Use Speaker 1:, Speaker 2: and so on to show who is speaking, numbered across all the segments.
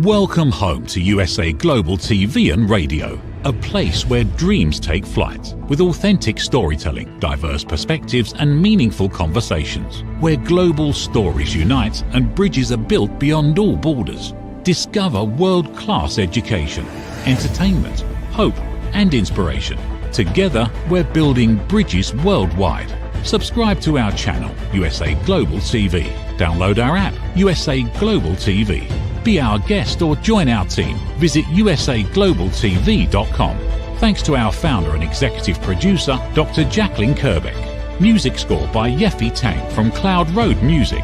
Speaker 1: Welcome home to USA Global TV and Radio, a place where dreams take flight, with authentic storytelling, diverse perspectives and meaningful conversations, where global stories unite and bridges are built beyond all borders. Discover world-class education, entertainment, hope and inspiration. Together, we're building bridges worldwide. Subscribe to our channel, USA Global TV. Download our app, USA Global TV. Be our guest or join our team. Visit usaglobaltv.com. Thanks to our founder and executive producer, Dr. Jacqueline Kerbeck. Music score by Yeffy Tang from Cloud Road Music.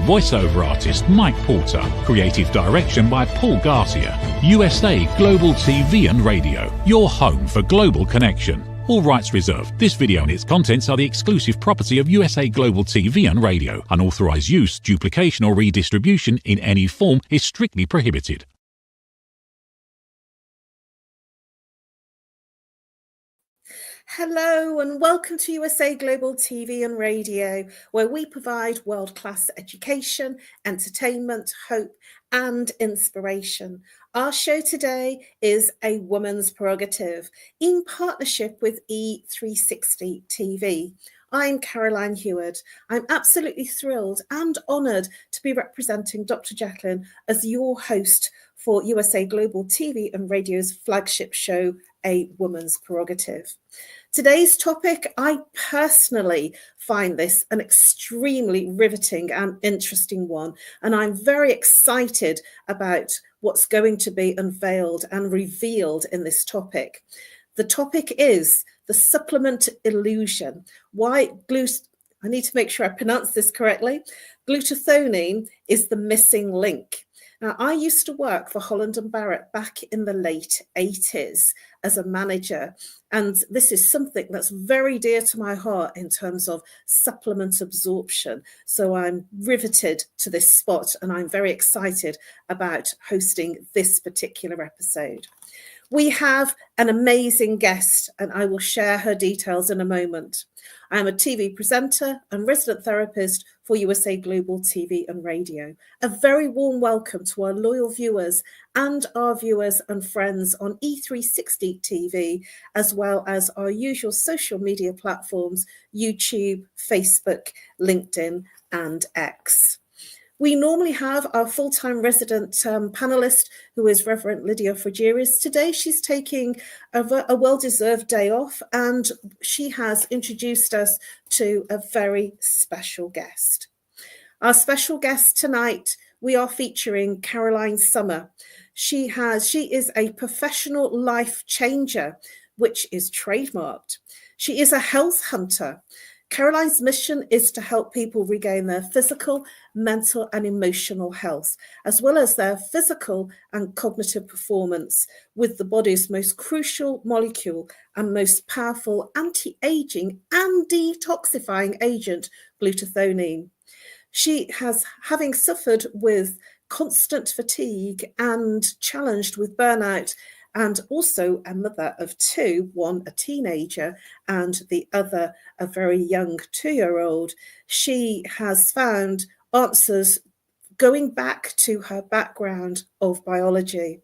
Speaker 1: Voiceover artist Mike Porter. Creative direction by Paul Garcia. USA Global TV and Radio. Your home for global connection. All rights reserved. This video and its contents are the exclusive property of USA Global TV and Radio. Unauthorized use, duplication or redistribution in any form is strictly prohibited.
Speaker 2: Hello and welcome to USA Global TV and Radio, where we provide world-class education, entertainment, hope and inspiration. Our show today is A Woman's Prerogative in partnership with E360 TV. I'm Caroline HEWARD. I'm absolutely thrilled and honoured to be representing Dr. Jacqueline as your host for USA Global TV and Radio's flagship show, A Woman's Prerogative. Today's topic, I personally find this an extremely riveting and interesting one, and I'm very excited about what's going to be unveiled and revealed in this topic. The topic is the supplement illusion. I need to make sure I pronounce this correctly. Glutathione is the missing link. Now, I used to work for Holland & Barrett back in the late 80s as a manager, and this is something that's very dear to my heart in terms of supplement absorption. So I'm riveted to this spot, and I'm very excited about hosting this particular episode. We have an amazing guest, and I will share her details in a moment. I am a TV presenter and resident therapist for USA Global TV and Radio. A very warm welcome to our loyal viewers and our viewers and friends on E360 TV, as well as our usual social media platforms, YouTube, Facebook, LinkedIn, and X. We normally have our full-time resident panelist, who is Reverend LYDIA FOUGERES. Today, she's taking a well-deserved day off, and she has introduced us to a very special guest. Our special guest tonight, we are featuring Caroline Sommer. She is a professional life changer, which is trademarked. She is a health hunter. Caroline's mission is to help people regain their physical, mental, and emotional health, as well as their physical and cognitive performance with the body's most crucial molecule and most powerful anti-aging and detoxifying agent, glutathione. She has, having suffered with constant fatigue and challenged with burnout, and also a mother of two, one a teenager and the other a very young 2-year-old, she has found answers going back to her background of biology.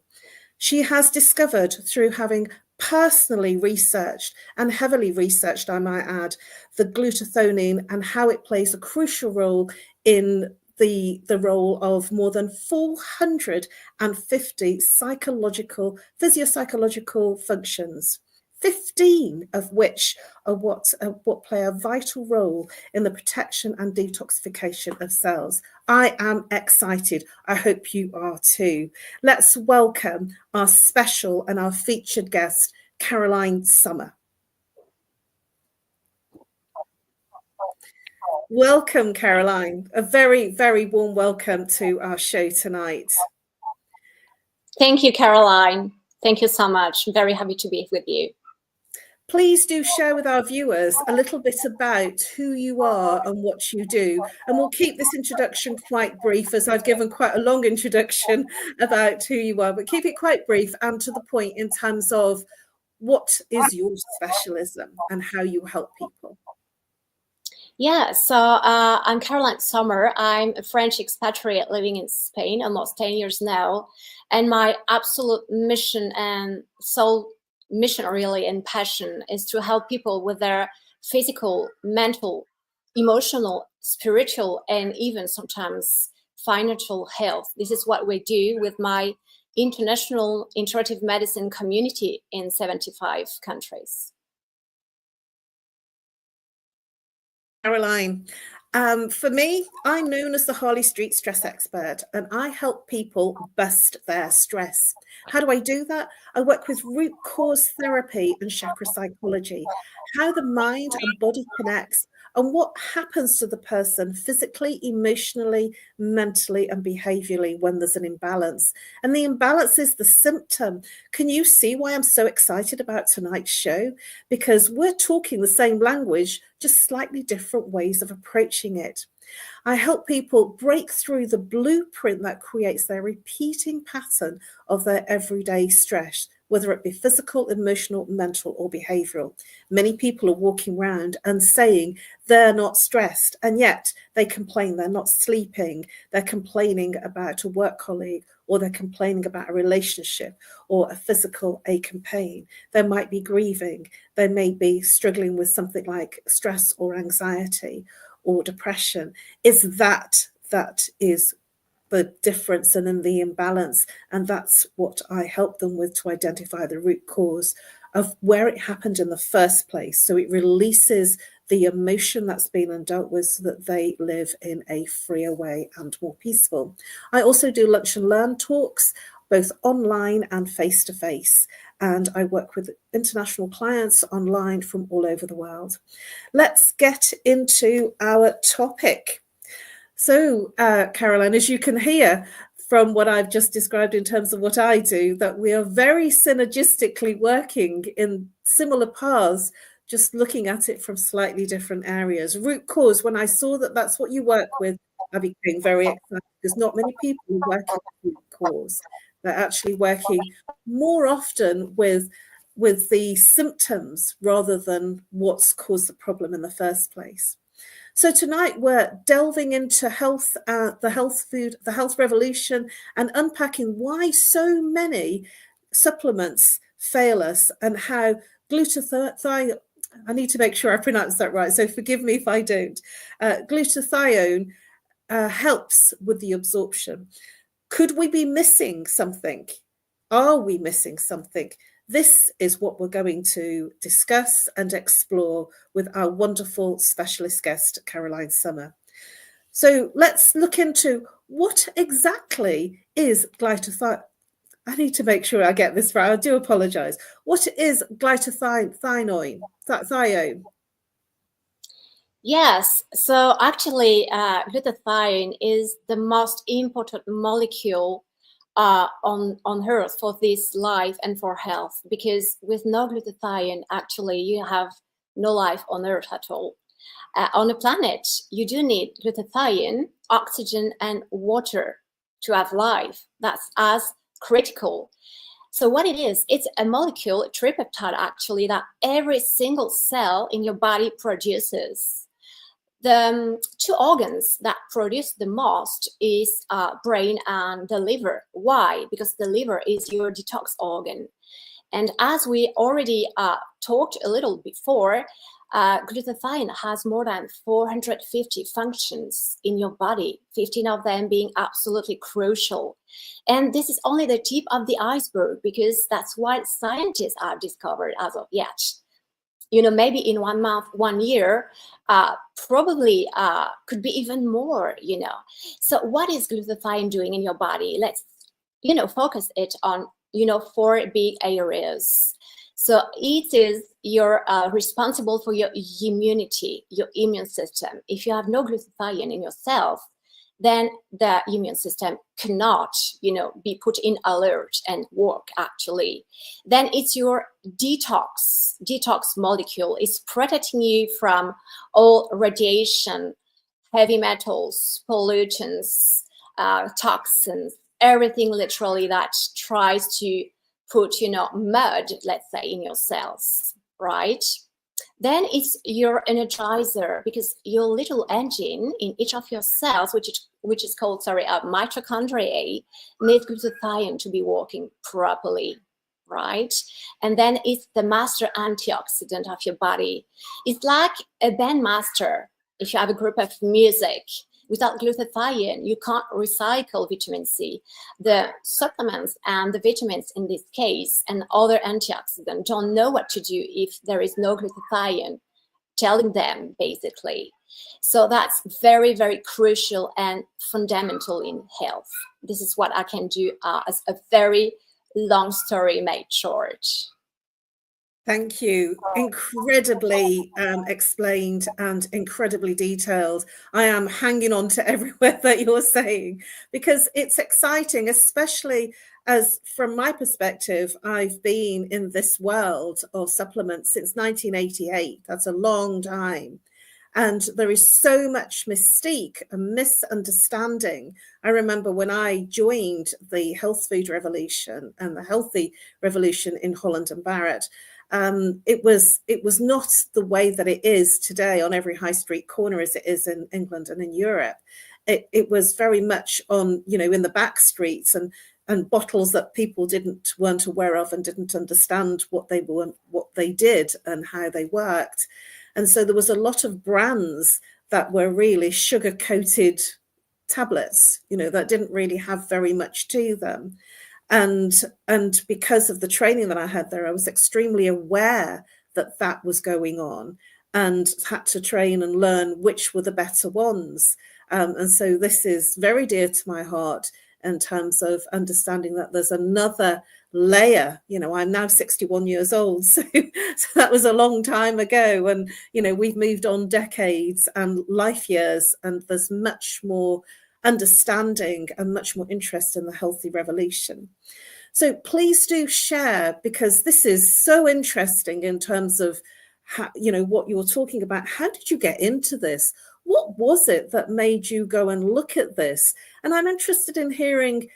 Speaker 2: She has discovered, through having personally researched and heavily researched, I might add, the glutathione and how it plays a crucial role in the role of more than 450 physiological functions, 15 of which are what play a vital role in the protection and detoxification of cells. I am excited. I hope you are too. Let's welcome our special and our featured guest, Caroline Sommer. Welcome, Caroline. A very, very warm welcome to our show tonight.
Speaker 3: Thank you, Caroline. Thank you so much. I'm very happy to be with you.
Speaker 2: Please do share with our viewers a little bit about who you are and what you do. And we'll keep this introduction quite brief, as I've given quite a long introduction about who you are, but keep it quite brief and to the point in terms of what is your specialism and how you help people.
Speaker 3: Yeah, so I'm Caroline Sommer. I'm a French expatriate living in Spain almost 10 years now. And my absolute mission and sole mission, really, and passion is to help people with their physical, mental, emotional, spiritual, and even sometimes financial health. This is what we do with my international integrative medicine community in 75 countries.
Speaker 2: Caroline, for me, I'm known as the Harley Street stress expert, and I help people bust their stress. How do I do that? I work with root cause therapy and chakra psychology, how the mind and body connects, and what happens to the person physically, emotionally, mentally, and behaviorally when there's an imbalance. And the imbalance is the symptom. Can you see why I'm so excited about tonight's show? Because we're talking the same language, just slightly different ways of approaching it. I help people break through the blueprint that creates their repeating pattern of their everyday stress, whether it be physical, emotional, mental, or behavioral. Many people are walking around and saying they're not stressed, and yet they complain they're not sleeping, they're complaining about a work colleague, or they're complaining about a relationship or a physical ache and pain. They might be grieving, they may be struggling with something like stress or anxiety or depression. Is that is the difference and in the imbalance, and that's what I help them with, to identify the root cause of where it happened in the first place, so it releases the emotion that's been undealt with, so that they live in a freer way and more peaceful. I also do lunch and learn talks, both online and face-to-face, and I work with international clients online from all over the world. Let's get into our topic. So, Caroline, as you can hear from what I've just described in terms of what I do, that we are very synergistically working in similar paths, just looking at it from slightly different areas. Root cause, when I saw that that's what you work with, I became very excited, because not many people work with root cause. They're actually working more often with the symptoms rather than what's caused the problem in the first place. So tonight we're delving into health, the health revolution, and unpacking why so many supplements fail us, and how glutathione, I need to make sure I pronounce that right, so forgive me if I don't, glutathione helps with the absorption. Could we be missing something? Are we missing something? This is what we're going to discuss and explore with our wonderful specialist guest, Caroline Sommer. So let's look into what exactly is glutathione. I need to make sure I get this right. I do apologize. What is glutathione?
Speaker 3: Yes, so actually glutathione is the most important molecule on Earth for this life and for health, because with no glutathione, actually you have no life on Earth at all. On a planet, you do need glutathione, oxygen, and water to have life. That's as critical. So what it is, it's a molecule, a tripeptide actually, that every single cell in your body produces. The two organs that produce the most is brain and the liver. Why? Because the liver is your detox organ. And as we already talked a little before, glutathione has more than 450 functions in your body, 15 of them being absolutely crucial. And this is only the tip of the iceberg, because that's what scientists have discovered as of yet. You know, maybe in 1 month, 1 year, probably could be even more, you know. So what is glutathione doing in your body? Let's, you know, focus it on, you know, 4 big areas. So it is your responsible for your immunity, your immune system. If you have no glutathione in yourself, then the immune system cannot, you know, be put in alert and work actually. Then it's your detox molecule. It's protecting you from all radiation, heavy metals, pollutants, toxins, everything literally that tries to put, you know, mud, let's say, in your cells, right? Then it's your energizer, because your little engine in each of your cells, which is called, mitochondria, needs glutathione to be working properly, right? And then it's the master antioxidant of your body. It's like a bandmaster. If you have a group of music, without glutathione, you can't recycle vitamin C. The supplements and the vitamins in this case and other antioxidants don't know what to do if there is no glutathione telling them, basically. So that's very, very crucial and fundamental in health. This is what I can do as a very long story made short.
Speaker 2: Thank you. Incredibly explained and incredibly detailed. I am hanging on to every word that you're saying, because it's exciting, especially as from my perspective, I've been in this world of supplements since 1988. That's a long time. And there is so much mystique and misunderstanding. I remember when I joined the health food revolution and the healthy revolution in Holland and Barrett, it was not the way that it is today on every high street corner as it is in England and in Europe. It was very much on, in the back streets and bottles that people weren't aware of and didn't understand what they did and how they worked. And so there was a lot of brands that were really sugar-coated tablets, that didn't really have very much to them. And because of the training that I had there, I was extremely aware that that was going on and had to train and learn which were the better ones. And so this is very dear to my heart in terms of understanding that there's another layer. I'm now 61 years old, so that was a long time ago. And, we've moved on decades and life years, and there's much more understanding and much more interest in the healthy revolution. So please do share, because this is so interesting in terms of how, what you're talking about. How did you get into this? What was it that made you go and look at this? And I'm interested in hearing,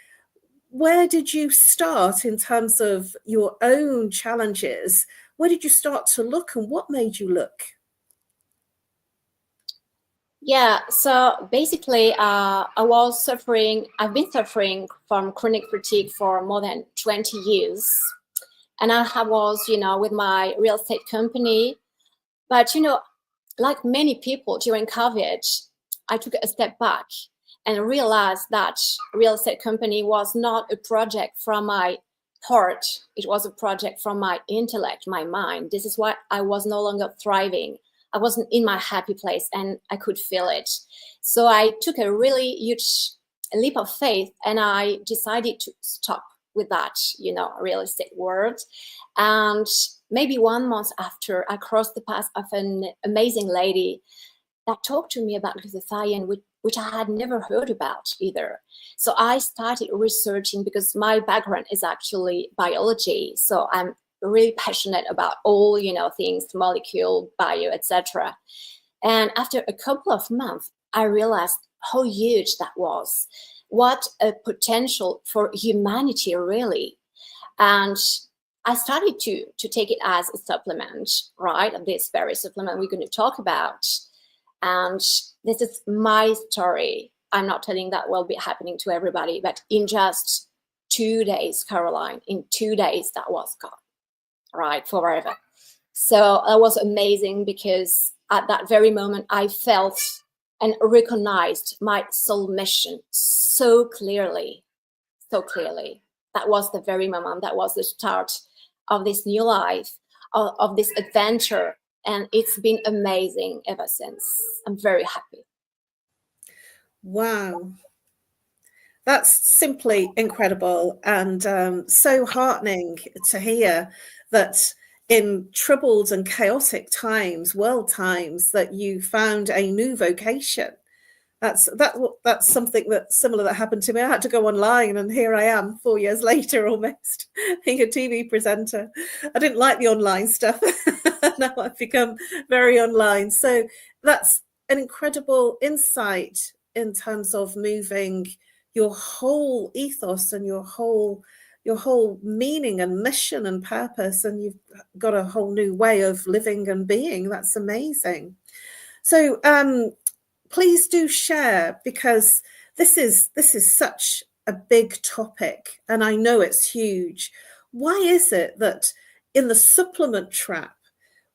Speaker 2: where did you start in terms of your own challenges? Where did you start to look, and what made you look?
Speaker 3: Yeah, so basically, I've been suffering from chronic fatigue for more than 20 years. And I was, with my real estate company. But, like many people during COVID, I took a step back and realized that real estate company was not a project from my heart. It was a project from my intellect, my mind. This is why I was no longer thriving. I wasn't in my happy place, and I could feel it. So I took a really huge leap of faith, and I decided to stop with that, real estate world. And maybe 1 month after, I crossed the path of an amazing lady that talked to me about glutathione, which I had never heard about either. So I started researching, because my background is actually biology. So I'm really passionate about all, things, molecule, bio, etc. And after a couple of months, I realized how huge that was. What a potential for humanity, really. And I started to take it as a supplement, right? This very supplement we're going to talk about. And this is my story. I'm not telling that will be happening to everybody, but in just 2 days, Caroline, in 2 days, that was gone, right? Forever. So that was amazing, because at that very moment, I felt and recognized my soul mission so clearly, so clearly. That was the very moment. That was the start of this new life, of this adventure. And it's been amazing ever since. I'm very happy.
Speaker 2: Wow. That's simply incredible, and so heartening to hear that in troubled and chaotic times, world times, that you found a new vocation. That's something that similar that happened to me. I had to go online, and here I am 4 years later, almost being a TV presenter. I didn't like the online stuff. Now I've become very online. So that's an incredible insight in terms of moving your whole ethos and your whole whole meaning and mission and purpose, and you've got a whole new way of living and being. That's amazing. So please do share, because this is such a big topic, and I know it's huge. Why is it that in the supplement trap,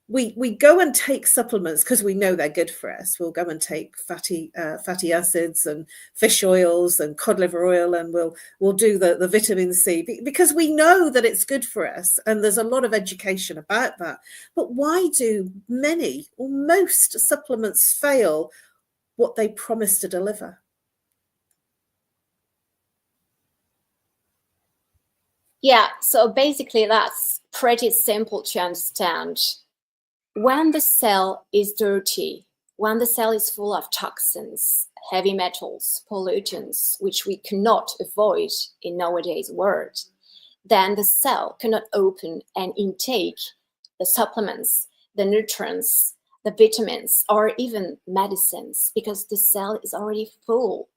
Speaker 2: we go and take supplements because we know they're good for us? We'll go and take fatty acids and fish oils and cod liver oil, and we'll do the vitamin C because we know that it's good for us, and there's a lot of education about that. But why do many or most supplements fail what they promise to deliver?
Speaker 3: Yeah, so basically that's pretty simple to understand. When the cell is dirty, when the cell is full of toxins, heavy metals, pollutants, which we cannot avoid in nowadays world, then the cell cannot open and intake the supplements, the nutrients, the vitamins, or even medicines, because the cell is already full.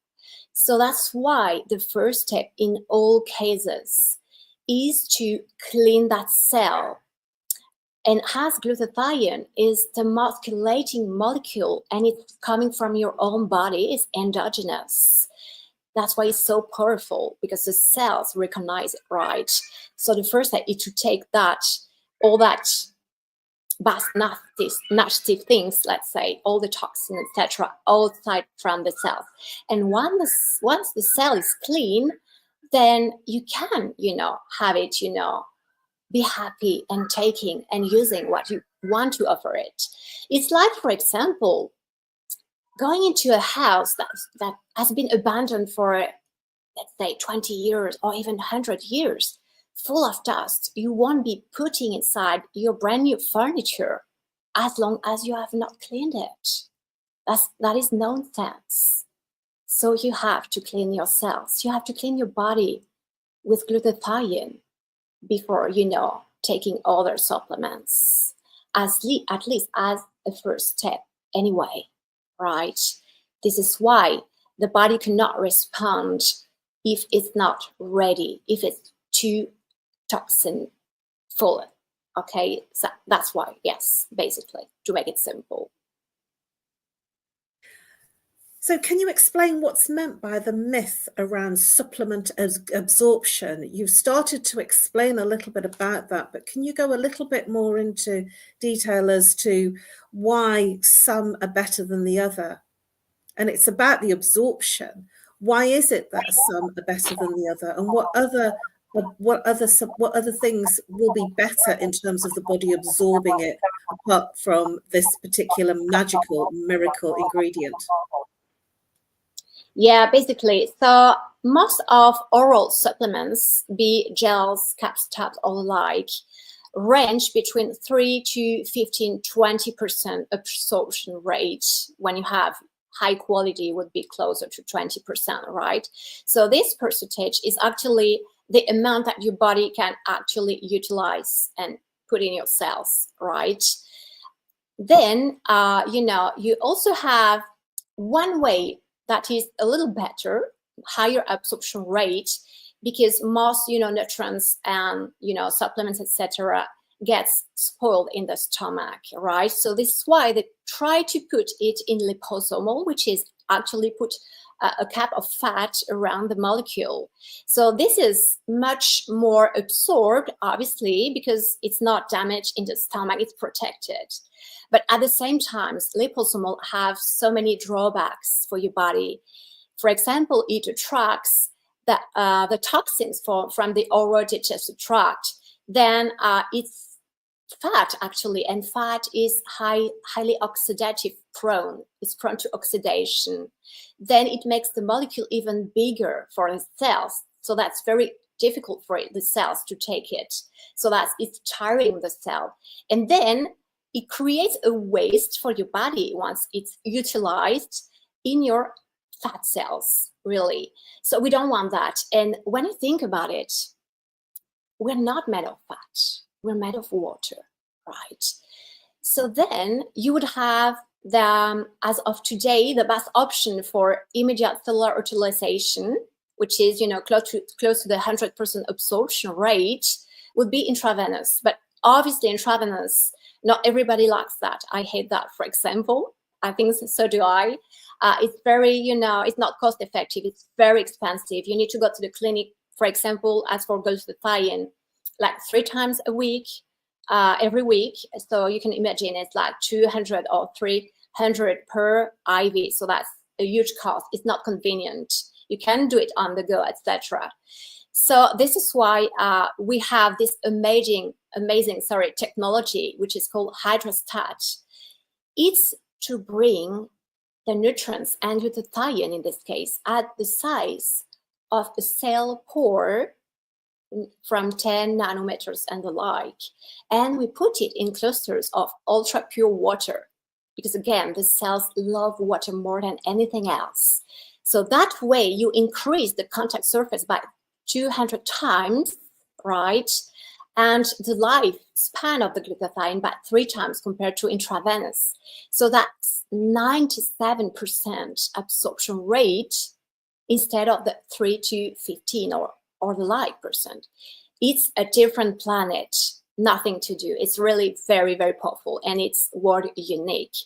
Speaker 3: So that's why the first step in all cases is to clean that cell. And as glutathione is the musculating molecule, and it's coming from your own body, it's endogenous. That's why it's so powerful, because the cells recognize it, right? So the first step is to take that, all that bad, nasty things, let's say, all the toxins, etc., outside from the cell. And once the cell is clean, then you can, have it, be happy and taking and using what you want to offer it. It's like, for example, going into a house that has been abandoned for, let's say, 20 years or even 100 years, full of dust. You won't be putting inside your brand new furniture as long as you have not cleaned it. That is nonsense. So you have to clean your cells. You have to clean your body with glutathione before, taking other supplements, at least as a first step anyway, right? This is why the body cannot respond if it's not ready, if it's too toxin full. Okay, so that's why, yes, basically, to make it simple.
Speaker 2: So can you explain what's meant by the myth around supplement absorption? You've started to explain a little bit about that, but can you go a little bit more into detail as to why some are better than the other? And it's about the absorption. Why is it that some are better than the other? And what other things will be better in terms of the body absorbing it, apart from this particular magical miracle ingredient?
Speaker 3: Yeah, basically, so most of oral supplements, be gels, caps, tabs, or the like, range between 3 to 15, 20% absorption rate. When you have high quality, would be closer to 20%, right? So this percentage is actually the amount that your body can actually utilize and put in your cells, right? Then, you also have one way that is a little better, higher absorption rate, because most, nutrients and, supplements, etc., gets spoiled in the stomach, right? So this is why they try to put it in liposomal, which is actually put a cap of fat around the molecule. So this is much more absorbed, obviously, because it's not damaged in the stomach, it's protected. But at the same time, liposomal have so many drawbacks for your body. For example, it attracts the toxins from the oral digestive tract. Then it's fat, actually, and fat is highly oxidative prone. It's prone to oxidation. Then it makes the molecule even bigger for the cells. So that's very difficult for the cells to take it. So it's tiring the cell. And then it creates a waste for your body once it's utilized in your fat cells, really. So we don't want that. And when I think about it, we're not made of fat. We're made of water, right? So then you would have as of today, the best option for immediate cellular utilization which is, close to the 100% absorption rate, would be intravenous. But obviously intravenous, not everybody likes that. I hate that, for example. I think so do I. It's very, it's not cost effective. It's very expensive. You need to go to the clinic, for example, as for glutathione, like 3 times a week, every week. So you can imagine it's like 200 or 300 per IV. So that's a huge cost. It's not convenient. You can do it on the go, etc. So this is why we have this amazing technology, which is called hydrostat. It's to bring the nutrients and glutathione, in this case, at the size of a cell pore from 10 nanometers and the like. And we put it in clusters of ultra pure water, because again, the cells love water more than anything else. So that way you increase the contact surface by 200 times, right? And the lifespan of the glutathione by 3 times compared to intravenous. So that's 97% absorption rate instead of the 3 to 15 or the like percent. It's a different planet, nothing to do. It's really very, very powerful, and it's world unique.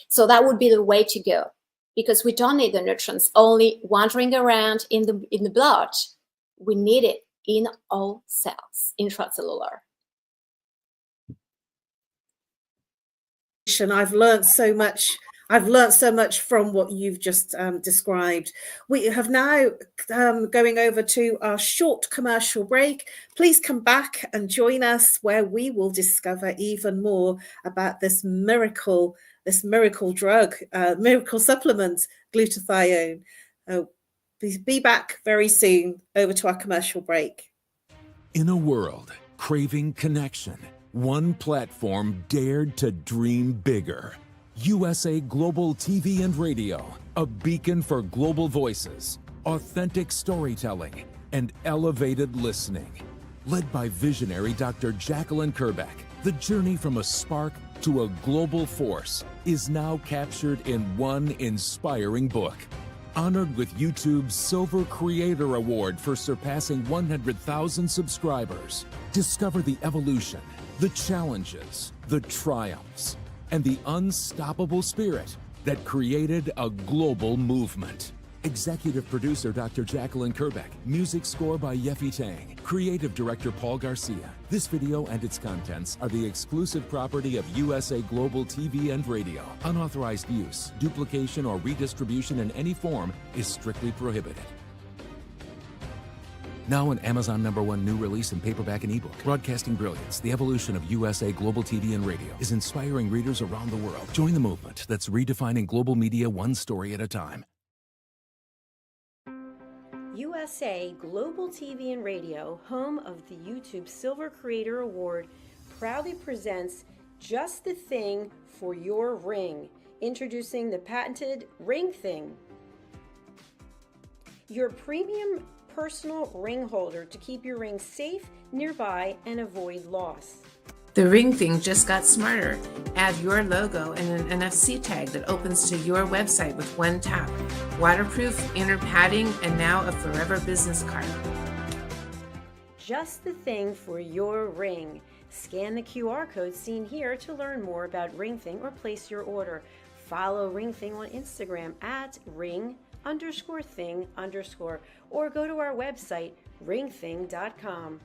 Speaker 3: So that would be the way to go, because we don't need the nutrients only wandering around in the blood. We need it in all cells, intracellular.
Speaker 2: I've learned so much. I've learned so much from what you've just described. We have now going over to our short commercial break. Please come back and join us, where we will discover even more about this miracle drug, miracle supplement, glutathione. Be back very soon. Over to our commercial break.
Speaker 4: In a world craving connection, one platform dared to dream bigger. USA Global TV and Radio, a beacon for global voices, authentic storytelling, and elevated listening. Led by visionary Dr. Jacqueline Kerbeck, the journey from a spark to a global force is now captured in one inspiring book. Honored with YouTube's Silver Creator Award for surpassing 100,000 subscribers. Discover the evolution, the challenges, the triumphs, and the unstoppable spirit that created a global movement. Executive producer Dr. Jacqueline Kerbeck. Music score by Yeffy Tang. Creative director Paul Garcia. This video and its contents are the exclusive property of USA Global TV and Radio. Unauthorized use, duplication, or redistribution in any form is strictly prohibited. Now an Amazon #1 new release in paperback and ebook. Broadcasting Brilliance, the evolution of USA Global TV and Radio, is inspiring readers around the world. Join the movement that's redefining global media one story at a time.
Speaker 5: USA Global TV and Radio, home of the YouTube Silver Creator Award, proudly presents Just the Thing for Your Ring, introducing the patented Ring Thing. Your premium personal ring holder to keep your ring safe, nearby, and avoid loss.
Speaker 6: The Ring Thing just got smarter. Add your logo and an NFC tag that opens to your website with one tap. Waterproof, inner padding, and now a forever business card.
Speaker 5: Just the thing for your ring. Scan the QR code seen here to learn more about Ring Thing or place your order. Follow Ring Thing on Instagram at ring_thing_ or go to our website ringthing.com.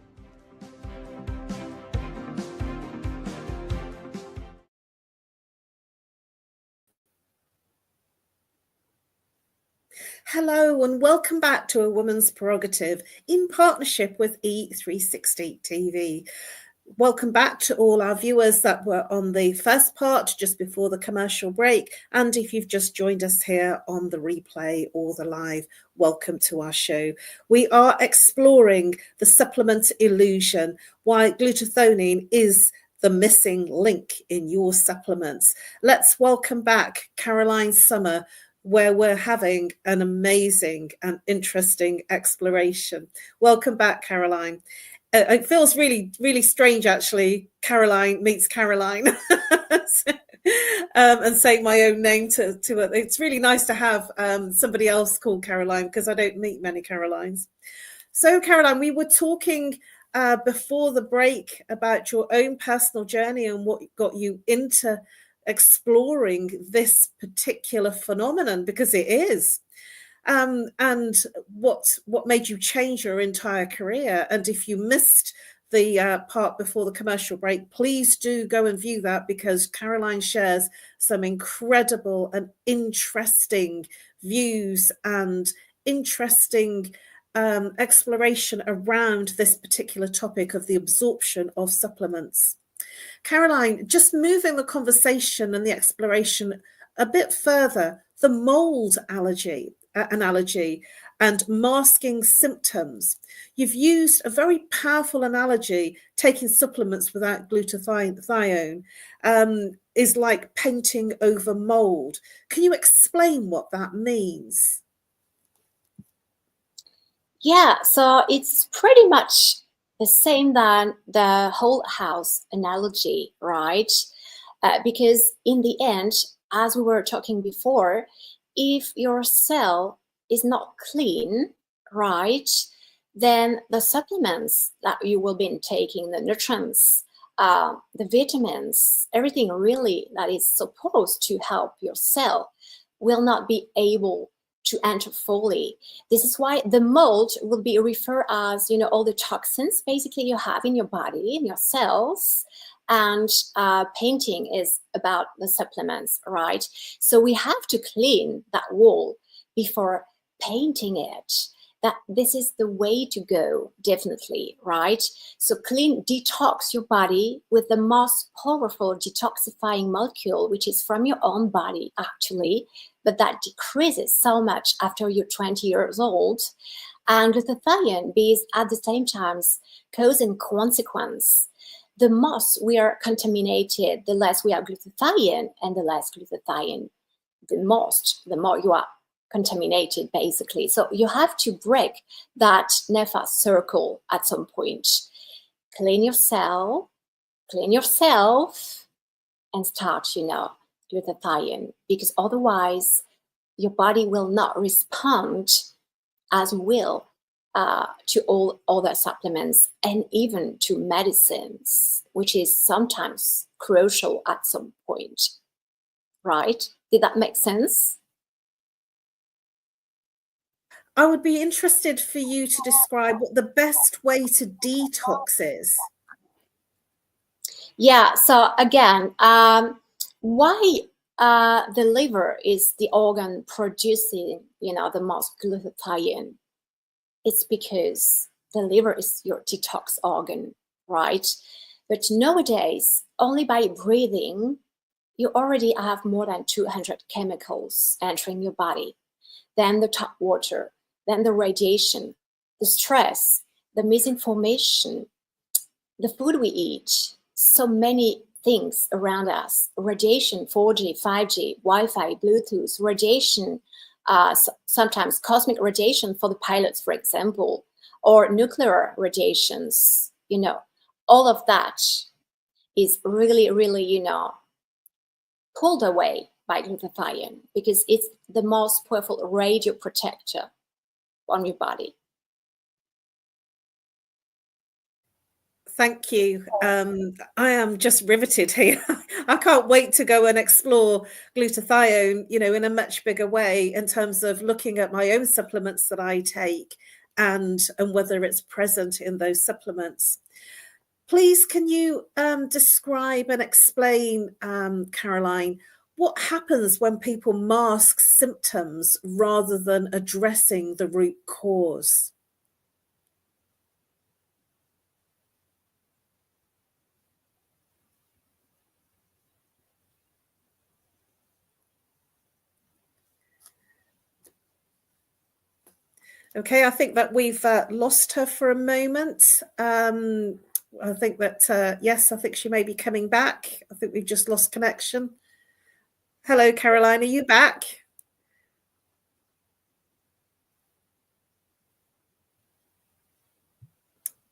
Speaker 2: Hello and welcome back to A Woman's Prerogative in partnership with E360 TV. Welcome back to all our viewers that were on the first part just before the commercial break. And if you've just joined us here on the replay or the live, welcome to our show. We are exploring the supplement illusion, why glutathione is the missing link in your supplements. Let's welcome back Caroline Sommer, where we're having an amazing and interesting exploration. Welcome back, Caroline. It feels really, really strange, actually. Caroline meets Caroline. and say my own name to it. It's really nice to have somebody else called Caroline, because I don't meet many Carolines. So Caroline, we were talking before the break about your own personal journey and what got you into exploring this particular phenomenon, because it is. And what made you change your entire career. And if you missed the part before the commercial break, please do go and view that, because Caroline shares some incredible and interesting views and interesting exploration around this particular topic of the absorption of supplements. Caroline, just moving the conversation and the exploration a bit further, the mold analogy and masking symptoms. You've used a very powerful analogy. Taking supplements without glutathione is like painting over mold. Can you explain what that means?
Speaker 3: Yeah, so it's pretty much the same than the whole house analogy, right? Because in the end, as we were talking before, if your cell is not clean, right, then the supplements that you will be taking, the nutrients, the vitamins, everything really that is supposed to help your cell will not be able to enter fully. This is why the mold will be referred as, all the toxins basically you have in your body, in your cells, and painting is about the supplements, right? So we have to clean that wall before painting it. That this is the way to go, definitely, right? So detox your body with the most powerful detoxifying molecule, which is from your own body, actually, but that decreases so much after you're 20 years old. And glutathione is at the same time cause and consequence. The more we are contaminated, the less we are glutathione, and the less glutathione, the more you are contaminated, basically. So you have to break that nefast circle at some point. Clean yourself, and start, glutathione, because otherwise your body will not respond as well to all other supplements and even to medicines, which is sometimes crucial at some point, right? Did that make sense?
Speaker 2: I would be interested for you to describe what the best way to detox is.
Speaker 3: Yeah, so again, why the liver is the organ producing, the most glutathione? It's because the liver is your detox organ, right? But nowadays, only by breathing, you already have more than 200 chemicals entering your body. Then the top water, then the radiation, the stress, the misinformation, the food we eat, so many things around us, radiation, 4G, 5G, Wi-Fi, Bluetooth, radiation, sometimes cosmic radiation for the pilots, for example, or nuclear radiations, all of that is really, really, pulled away by glutathione, because it's the most powerful radio protector on your body.
Speaker 2: Thank you. I am just riveted here. I can't wait to go and explore glutathione, in a much bigger way, in terms of looking at my own supplements that I take and whether it's present in those supplements. Please, can you describe and explain, Caroline, what happens when people mask symptoms rather than addressing the root cause? Okay, I think that we've lost her for a moment. I think that, yes, I think she may be coming back. I think we've just lost connection. Hello, Caroline, are you back?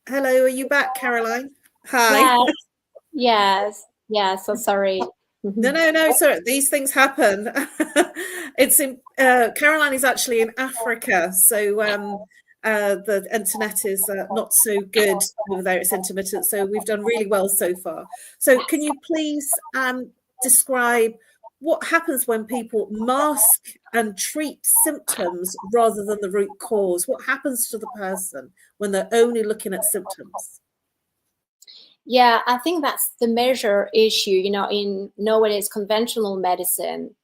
Speaker 2: Hello, are you back, Caroline? Hi.
Speaker 3: Yes, so sorry.
Speaker 2: No. Sorry, these things happen. It's in Caroline is actually in Africa, so the internet is not so good over there. It's intermittent, so we've done really well so far. So, can you please describe what happens when people mask and treat symptoms rather than the root cause? What happens to the person when they're only looking at symptoms?
Speaker 3: Yeah, I think that's the major issue, in nowadays conventional medicine,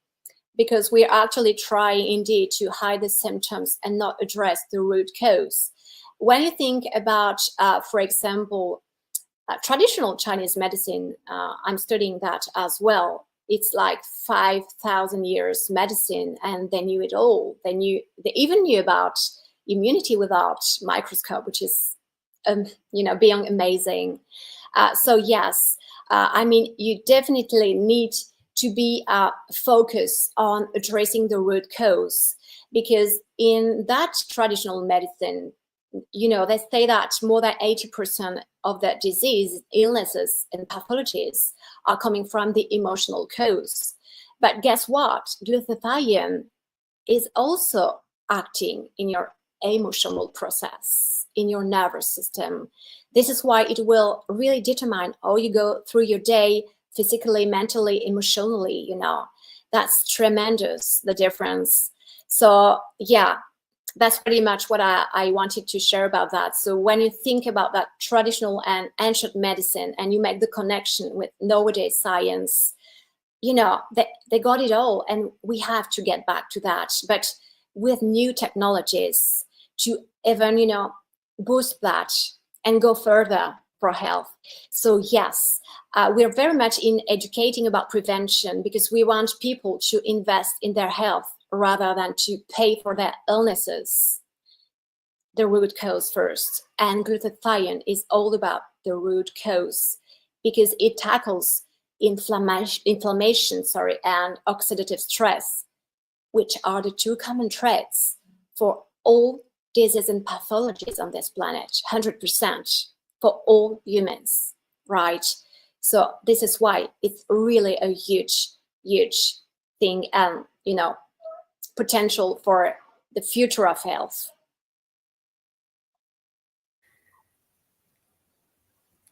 Speaker 3: because we're actually trying indeed to hide the symptoms and not address the root cause. When you think about, for example, traditional Chinese medicine, I'm studying that as well. It's like 5,000 years medicine, and they knew it all. They even knew about immunity without microscope, which is, beyond amazing. So yes, I mean, you definitely need to be focused on addressing the root cause, because in that traditional medicine, they say that more than 80% of the disease, illnesses, and pathologies are coming from the emotional cause. But guess what? Glutathione is also acting in your emotional process, in your nervous system. This is why it will really determine how you go through your day, physically, mentally, emotionally, That's tremendous, the difference. So yeah, that's pretty much what I wanted to share about that. So when you think about that traditional and ancient medicine and you make the connection with nowadays science, they got it all, and we have to get back to that. But with new technologies to even, boost that and go further for health. So yes, we're very much in educating about prevention, because we want people to invest in their health rather than to pay for their illnesses. The root cause first. And glutathione is all about the root cause, because it tackles inflammation, and oxidative stress, which are the two common threats for all diseases and pathologies on this planet, 100% for all humans, right? So this is why it's really a huge, huge thing, and potential for the future of health.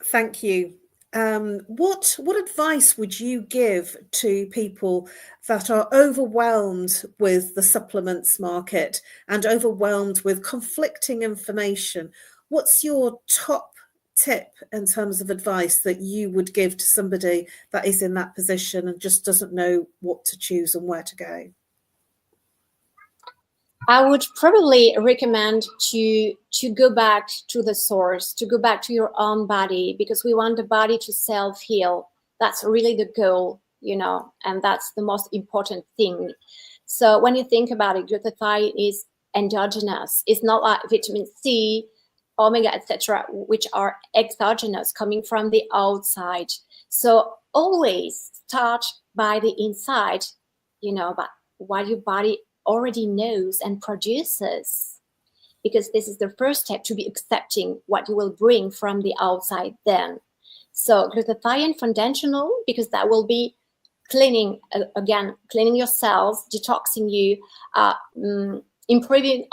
Speaker 2: Thank you. What advice would you give to people that are overwhelmed with the supplements market and overwhelmed with conflicting information? What's your top tip in terms of advice that you would give to somebody that is in that position and just doesn't know what to choose and where to go?
Speaker 3: I would probably recommend to go back to the source, to go back to your own body, because we want the body to self-heal. That's really the goal, and that's the most important thing. So when you think about it, glutathione is endogenous. It's not like vitamin C, omega, etc., which are exogenous, coming from the outside. So always start by the inside, but what your body already knows and produces, because this is the first step to be accepting what you will bring from the outside then. So glutathione foundational, because that will be cleaning your cells, detoxing you, improving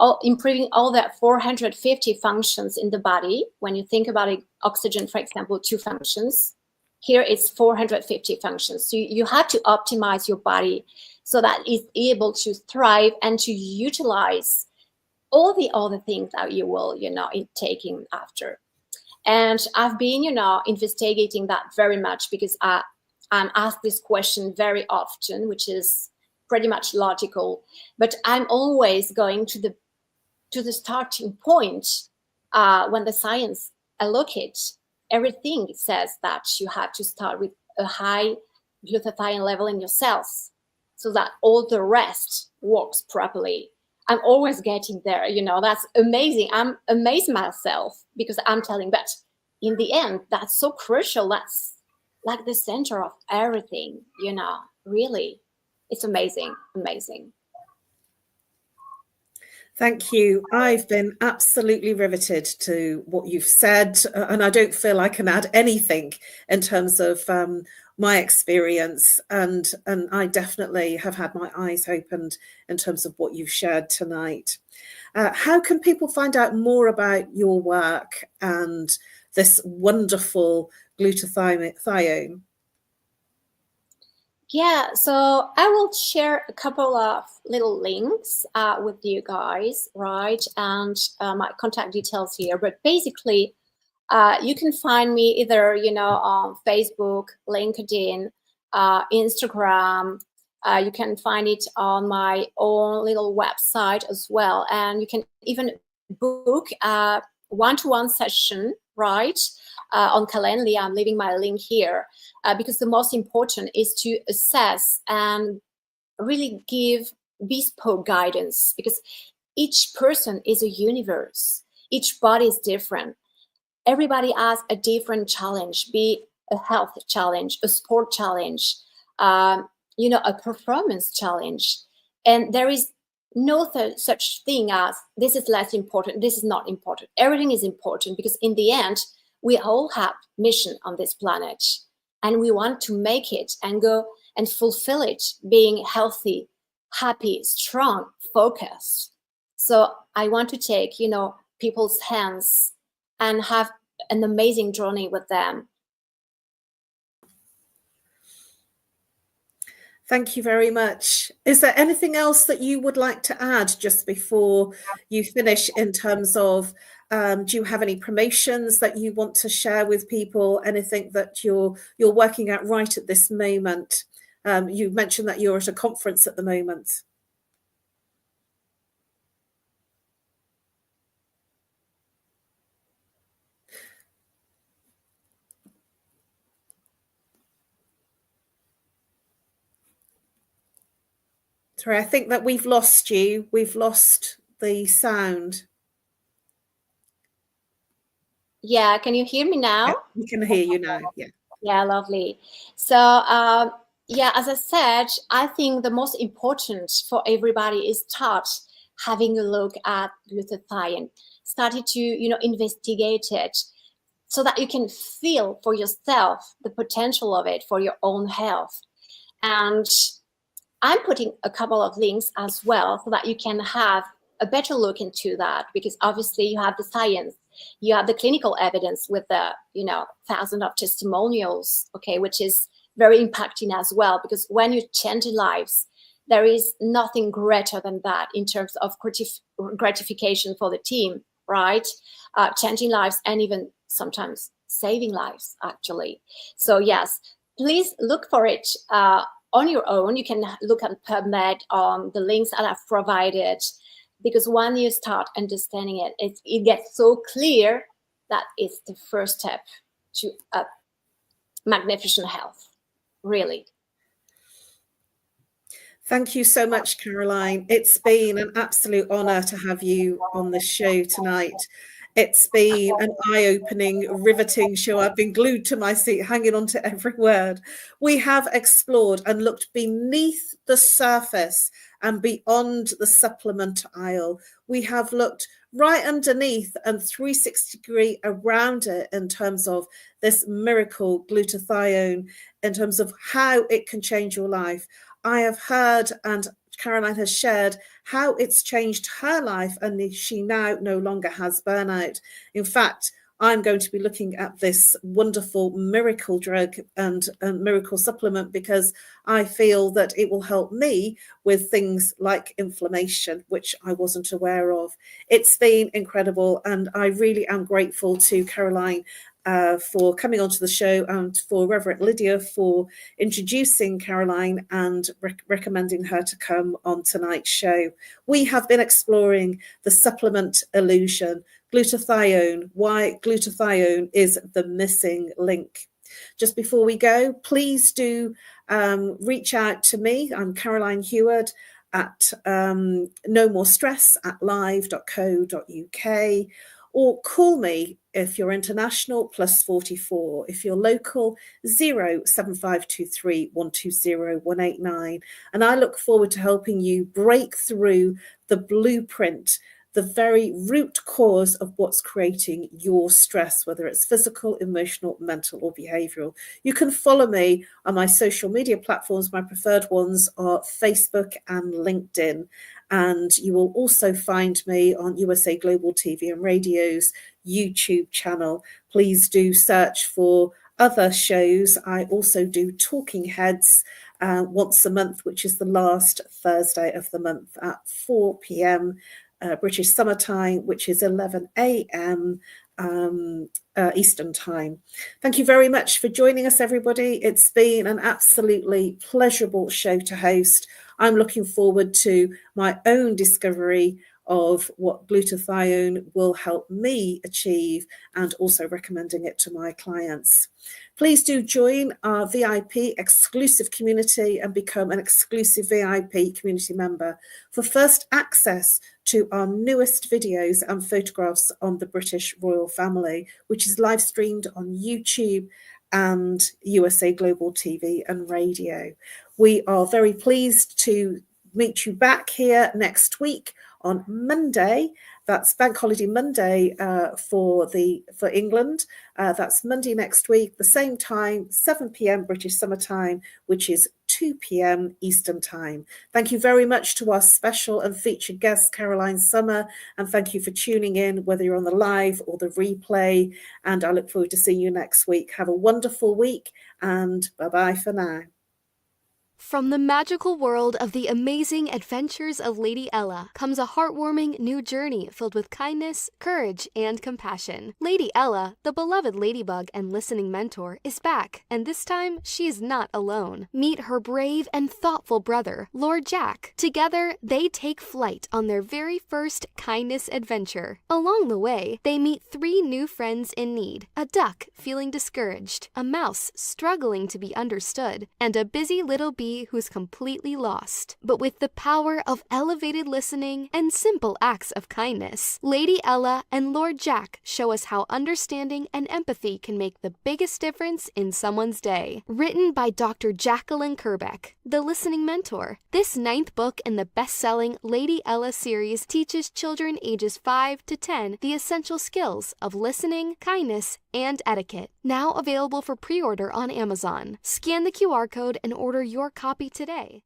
Speaker 3: all that 450 functions in the body. When you think about it, oxygen, for example, 2 functions. Here it's 450 functions. So you have to optimize your body so that it's able to thrive and to utilize all the other things that you will, taking after. And I've been, investigating that very much, because I'm asked this question very often, which is pretty much logical. But I'm always going to the starting point when the science allocates everything. It says that you have to start with a high glutathione level in your cells, so that all the rest works properly. I'm always getting there, that's amazing. I'm amazed myself, because I'm telling, but in the end, that's so crucial. That's like the center of everything, really. It's amazing, amazing.
Speaker 2: Thank you. I've been absolutely riveted to what you've said, and I don't feel I can add anything in terms of my experience, and I definitely have had my eyes opened in terms of what you've shared tonight. How can people find out more about your work and this wonderful glutathione?
Speaker 3: Yeah, so I will share a couple of little links with you guys, right? And my contact details here. But basically, you can find me either, you know, on Facebook, LinkedIn, Instagram. You can find it on my own little website as well. And you can even book a one-to-one session, right? On Calendly. I'm leaving my link here because the most important is to assess and really give bespoke guidance, because each person is a universe. Each body is different. Everybody has a different challenge, be a health challenge, a sport challenge, you know, a performance challenge. And there is no such thing as this is less important, this is not important. Everything is important, because in the end, we all have mission on this planet, and we want to make it and go and fulfill it, being healthy, happy, strong, focused. So I want to take, you know, people's hands and have an amazing journey with them.
Speaker 2: Thank you very much. Is there anything else that you would like to add just before you finish, in terms of, do you have any promotions that you want to share with people? Anything that you're working at right at this moment? You mentioned that you're at a conference at the moment. Sorry, I think that we've lost you. We've lost the sound.
Speaker 3: Yeah, can you hear me now?
Speaker 2: Yeah, we can hear you now. Yeah.
Speaker 3: Yeah, lovely. So yeah, as I said, I think the most important for everybody is start having a look at glutathione, started to, you know, investigate it, so that you can feel for yourself the potential of it for your own health. And I'm putting a couple of links as well, so that you can have a better look into that, because obviously you have the science, you have the clinical evidence with the, you know, thousands of testimonials, okay, which is very impacting as well, because when you change lives, there is nothing greater than that in terms of gratification for the team, right? Changing lives, and even sometimes saving lives, actually. So yes, please look for it on your own. You can look at PubMed on the links that I've provided, because when you start understanding it, it gets so clear that it's the first step to a magnificent health, really.
Speaker 2: Thank you so much, Caroline. It's been an absolute honor to have you on this show tonight. It's been an eye-opening, riveting show. I've been glued to my seat, hanging on to every word. We have explored and looked beneath the surface and beyond the supplement aisle. We have looked right underneath and 360-degree around it in terms of this miracle glutathione, in terms of how it can change your life. I have heard, and Caroline has shared, how it's changed her life, and she now no longer has burnout. In fact, I'm going to be looking at this wonderful miracle drug and miracle supplement, because I feel that it will help me with things like inflammation, which I wasn't aware of. It's been incredible, and I really am grateful to Caroline for coming onto the show, and for Reverend Lydia for introducing Caroline and recommending her to come on tonight's show. We have been exploring the supplement illusion, glutathione, why glutathione is the missing link. Just before we go, please do reach out to me. I'm Caroline HEWARD at nomorestress@live.co.uk, or call me if you're international, +44. If you're local, 07523 120 189. And I look forward to helping you break through the blueprint the very root cause of what's creating your stress, whether it's physical, emotional, mental, or behavioral. You can follow me on my social media platforms. My preferred ones are Facebook and LinkedIn. And you will also find me on USA Global TV and Radio's YouTube channel. Please do search for other shows. I also do Talking Heads once a month, which is the last Thursday of the month at 4 p.m. British Summer Time, which is 11 a.m. Eastern Time. Thank you very much for joining us, everybody. It's been an absolutely pleasurable show to host. I'm looking forward to my own discovery of what glutathione will help me achieve, and also recommending it to my clients. Please do join our VIP exclusive community and become an exclusive VIP community member for first access to our newest videos and photographs on the British royal family, which is live streamed on YouTube and USA Global TV and Radio. We are very pleased to meet you back here next week on Monday. That's Bank Holiday Monday for England. That's Monday next week, the same time, 7 p.m. British Summer Time, which is 2 p.m. Eastern Time. Thank you very much to our special and featured guest, Caroline Sommer, and thank you for tuning in, whether you're on the live or the replay, and I look forward to seeing you next week. Have a wonderful week, and bye-bye for now.
Speaker 7: From the magical world of the amazing adventures of Lady Ella comes a heartwarming new journey filled with kindness, courage, and compassion. Lady Ella, the beloved ladybug and listening mentor, is back, and this time she is not alone. Meet her brave and thoughtful brother, Lord Jack. Together, they take flight on their very first kindness adventure. Along the way, they meet 3 new friends in need: a duck feeling discouraged, a mouse struggling to be understood, and a busy little bee who's completely lost. But with the power of elevated listening and simple acts of kindness, Lady Ella and Lord Jack show us how understanding and empathy can make the biggest difference in someone's day. Written by Dr. Jacqueline Kerbeck, the listening mentor, this 9th book in the best-selling Lady Ella series teaches children ages 5 to 10 the essential skills of listening, kindness, and etiquette. Now available for pre-order on Amazon. Scan the QR code and order your copy today.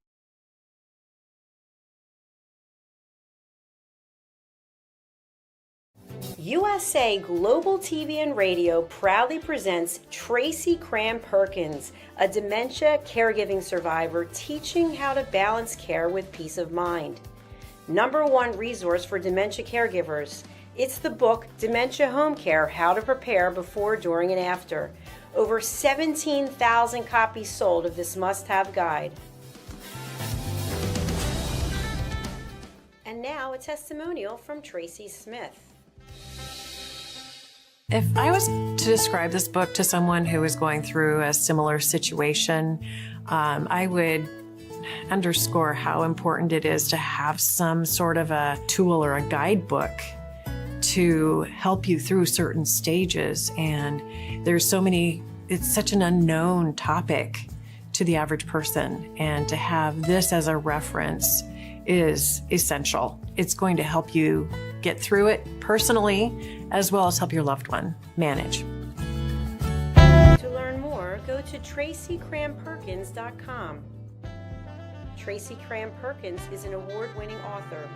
Speaker 5: USA Global TV and Radio proudly presents Tracy Cram-Perkins, a dementia caregiving survivor teaching how to balance care with peace of mind. #1 resource for dementia caregivers. It's the book Dementia Home Care: How to Prepare Before, During, and After. Over 17,000 copies sold of this must-have guide. And now a testimonial from Tracy Smith.
Speaker 8: If I was to describe this book to someone who is going through a similar situation, I would underscore how important it is to have some sort of a tool or a guidebook to help you through certain stages. And there's so many, it's such an unknown topic to the average person. And to have this as a reference is essential. It's going to help you get through it personally, as well as help your loved one manage.
Speaker 5: To learn more, go to TracyCramPerkins.com. Tracy Cram-Perkins is an award-winning author.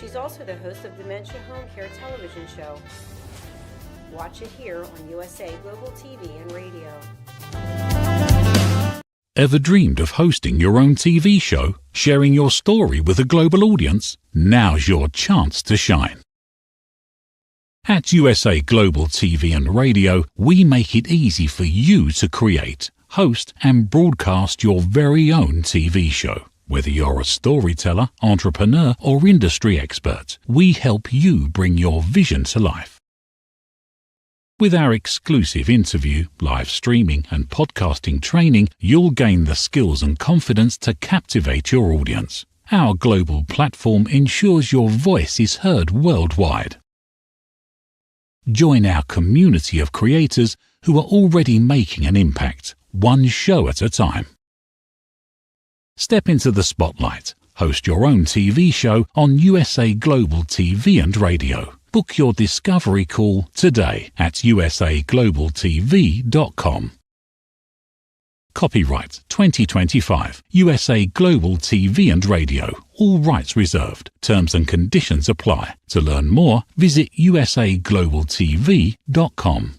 Speaker 5: She's also the host of Dementia Home Care television show. Watch it here on USA Global TV and Radio.
Speaker 1: Ever dreamed of hosting your own TV show, sharing your story with a global audience? Now's your chance to shine. At USA Global TV and Radio, we make it easy for you to create, host, and broadcast your very own TV show. Whether you're a storyteller, entrepreneur, or industry expert, we help you bring your vision to life. With our exclusive interview, live streaming, and podcasting training, you'll gain the skills and confidence to captivate your audience. Our global platform ensures your voice is heard worldwide. Join our community of creators who are already making an impact, one show at a time. Step into the spotlight, Host your own TV show on USA Global TV and Radio. Book your discovery call today at usaglobaltv.com. Copyright 2025 USA Global TV and Radio. All rights reserved. Terms and conditions apply. To learn more, visit usaglobaltv.com.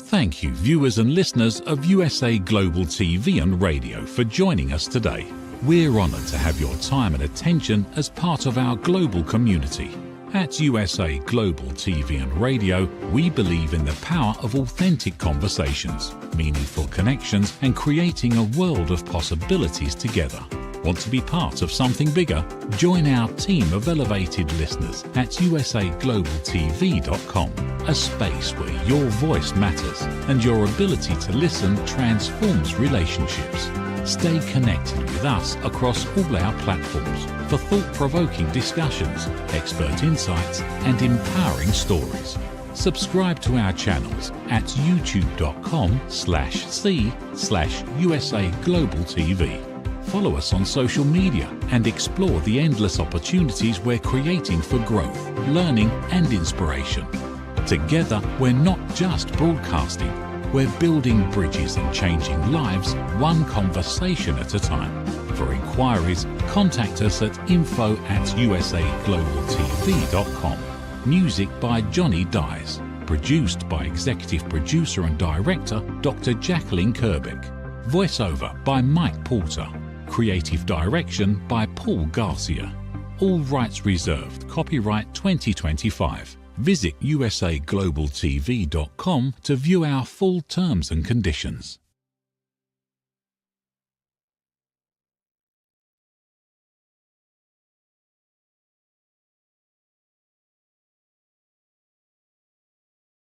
Speaker 1: Thank you, viewers and listeners of USA Global TV and Radio, for joining us today. We're honoured to have your time and attention as part of our global community. At USA Global TV and Radio, we believe in the power of authentic conversations, meaningful connections, and creating a world of possibilities together. Want to be part of something bigger? Join our team of elevated listeners at usaglobaltv.com, a space where your voice matters and your ability to listen transforms relationships. Stay connected with us across all our platforms for thought-provoking discussions, expert insights, and empowering stories. Subscribe to our channels at youtube.com/c/USAGlobalTV. Follow us on social media and explore the endless opportunities we're creating for growth, learning, and inspiration. Together, we're not just broadcasting, we're building bridges and changing lives one conversation at a time. For inquiries, contact us at info@usaglobaltv.com. Music by Johnny Dyes. Produced by Executive Producer and Director Dr. Jacqueline Kerbeck. Voiceover by Mike Porter. Creative Direction by Paul Garcia. All rights reserved. Copyright 2025. Visit usaglobaltv.com to view our full terms and conditions.